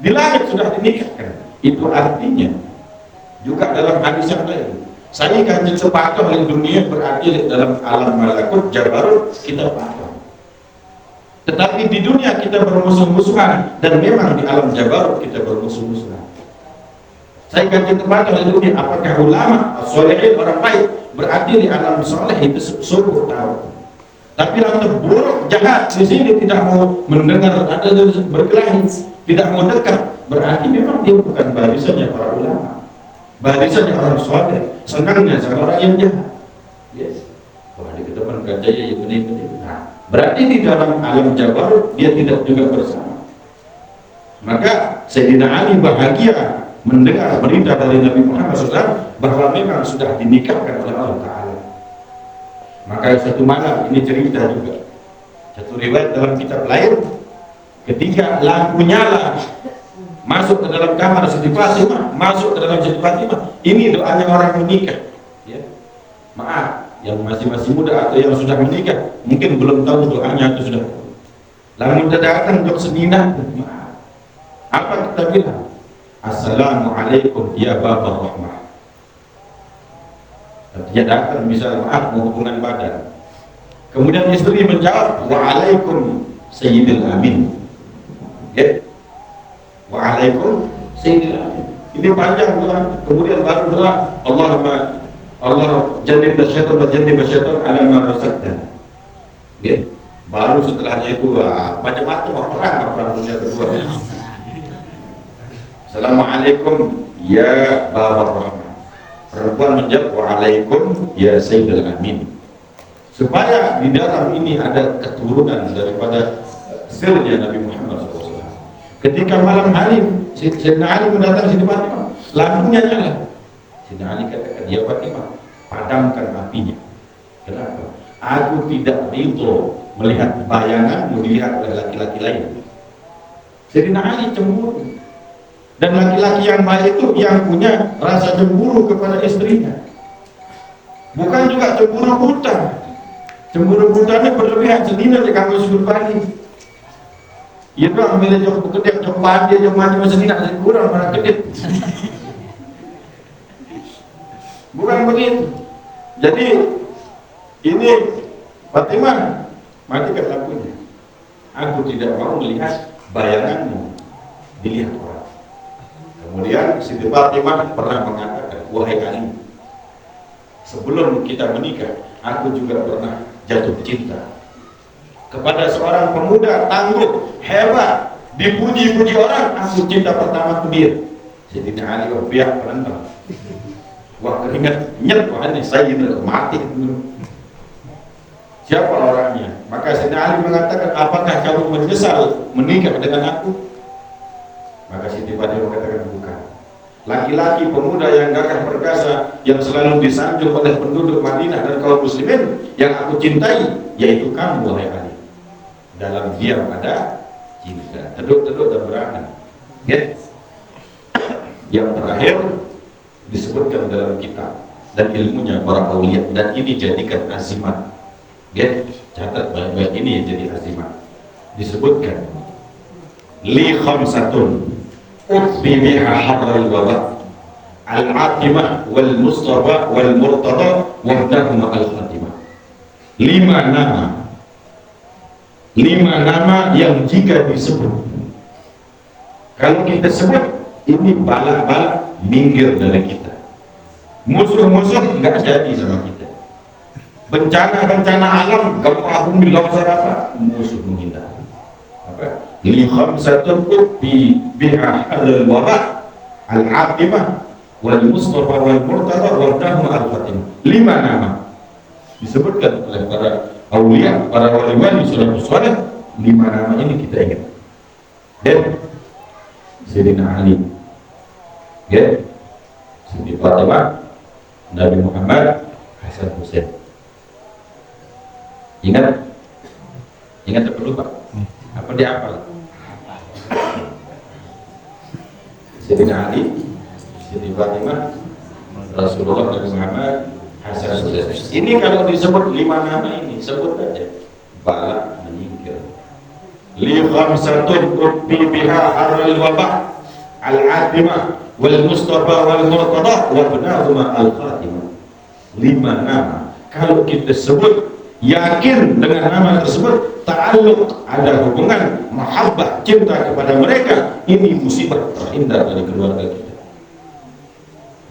Di langit sudah dinikahkan. Itu artinya juga dalam hadis yang lain, saya ganjil sepatuh oleh dunia, berarti dalam alam malakut Jabarut kita patuh. Tetapi di dunia kita bermusuh-musuhan, dan memang di alam Jabarut kita bermusuh-musuhan. Saya ganjil sepatuh oleh dunia, apakah ulama, solehin, orang baik, berarti di alam soleh itu sungguh tahu. Tapi yang terburuk jahat di sini tidak mau mendengar, ada berkelahi, tidak mau dekat, berarti memang dia bukan barisannya para ulama, barisannya orang soleh, senangnya sama orang yang jahat. Yes. Wah, di ketepan kerjanya yang benar-benar. Nah, berarti di dalam alam Jabarut dia tidak juga bersama. Maka Sayyidina Ali bahagia mendengar berita dari Nabi Muhammad SAW bahwa memang sudah dinikahkan oleh Allah Ta'ala. Maka satu malam, ini cerita juga, satu riwayat dalam kitab lain, ketika lampu nyala, masuk ke dalam kamar Siti Fatimah, masuk ke dalam Siti Fatimah, ini doanya orang menikah. Ya. Maaf, yang masih muda atau yang sudah menikah, mungkin belum tahu doanya itu sudah. Lalu kita datang untuk seninah, maaf. Apa kita bilang? Assalamualaikum ya Bapak Rahmah. Dia datang misal maaf mau hubungan badan. Kemudian istri menjawab waalaikum Sayyidil Amin. Ya. Waalaikum Sayyidil Amin. Ini panjang doa. Kemudian baru doa Allahumma Allah jannib syaitan wa jannib syaitan ala ma razaqtana. Ya. Baru setelahnya itu macam-macam orang dunia kedua. Assalamualaikum ya Bapak Rahman. Perempuan menjawab waalaikum ya Sayyidil Amin. Supaya di dalam ini ada keturunan daripada sirnya Nabi Muhammad SAW. Ketika malam hari Sayyidina Ali mendatangi Siti Fatimah, lampunya nyala. Sayyidina Ali katakan, ya Fatimah, padamkan apinya. Kenapa? Aku tidak ridho melihat bayanganmu dilihat oleh laki-laki lain. Sayyidina Ali cemburu. Dan laki-laki yang baik itu yang punya rasa cemburu kepada istrinya. Bukan juga cemburu buta. Cemburu butanya berlebihan, sedina di kamu suruh pagi. Iya doang milih jok kedip, jok padi, jok maju masih tidak kurang mana kedip. Bukan begitu. Jadi ini Fatimah mati kan lakunya. Aku tidak mau melihat bayanganmu dilihat orang. Kemudian Siti Fatimah pernah mengatakan, wahai Ali, sebelum kita menikah, aku juga pernah jatuh cinta kepada seorang pemuda tangguh, hebat, dipuji-puji orang. Aku cinta pertama ke dia. Sayyidina Ali pihak penentang. Wah, keringat nyet, wah ini saya mati dulu. Siapa orangnya? Maka Sayyidina Ali mengatakan, apakah kamu menyesal menikah dengan aku? Maka Siti Fatimah mengatakan, bukan. Laki-laki pemuda yang gagah perkasa, yang selalu disanjung oleh penduduk Madinah dan kaum muslimin, yang aku cintai, yaitu kamu, wahai Ali. Dalam diam ada cinta, teduh-teduh dan berani. Ya. Yang terakhir disebutkan dalam kitab dan ilmunya para aulia, dan ini jadikan azimat. Ya, catat baik-baik, ini jadi azimat. Disebutkan li khamsatun utbi biha hadral wabah al-atimah wal mustafa wal murtada wa ibnahuma al-khatimah. 5 nama yang jika disebut, kalau kita sebut, ini bala-bala minggir dari kita, musuh-musuh nggak jadi sama kita, bencana-bencana alam, gempa bumi, longsor apa, musuh menghindar. Apa? Li khamsatun utbi biha hadral wabah al-atimah wal mustafa wal murtada wa ibnahuma al-khatimah. 5 nama disebutkan oleh para aulia, para wali-wali salafus saleh. 5 nama ini kita ingat. Dan Sayyidina Ali, ya, Siti Fatimah, Nabi Muhammad, Hasan Hussein. Ingat? Ingat apa lupa? Apa dihafal? Sayyidina Ali, Siti Fatimah, Rasulullah, Nabi Muhammad, Hasan Hussein. Ini kalau disebut 5 nama ini, sebut aja. Bala meninggal. Li khamsatun utbi biha harral wabah al-atimah wal mustafa wal murtada wa ibnahuma al-khatimah. 5 nama kalau kita sebut, yakin dengan nama tersebut, ta'alluq, ada hubungan mahabbah, cinta kepada mereka, ini musibah terhindar dari keluarga kita.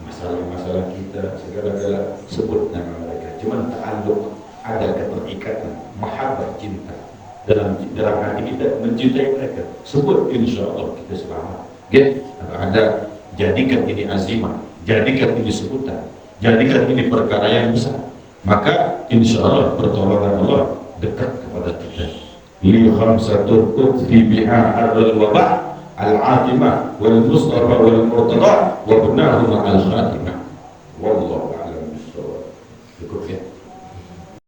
Masalah-masalah kita segala-gala sebut nama mereka, cuman ta'alluq, ada keterikatan, mahabbah, cinta dalam hati kita, mencintai mereka, sebut, insya Allah kita selamat. Okay? Ada, jadikan ini azimah, jadikan ini sebutan, jadikan ini perkara yang besar, maka insya Allah pertolongan Allah dekat kepada kita. Li khamsatun utfi biha harral wabah al-atimah wal mustafa wal murtada wa ibnahuma al-khatimah. Wallahu a'lam bishawab. Cukup ya.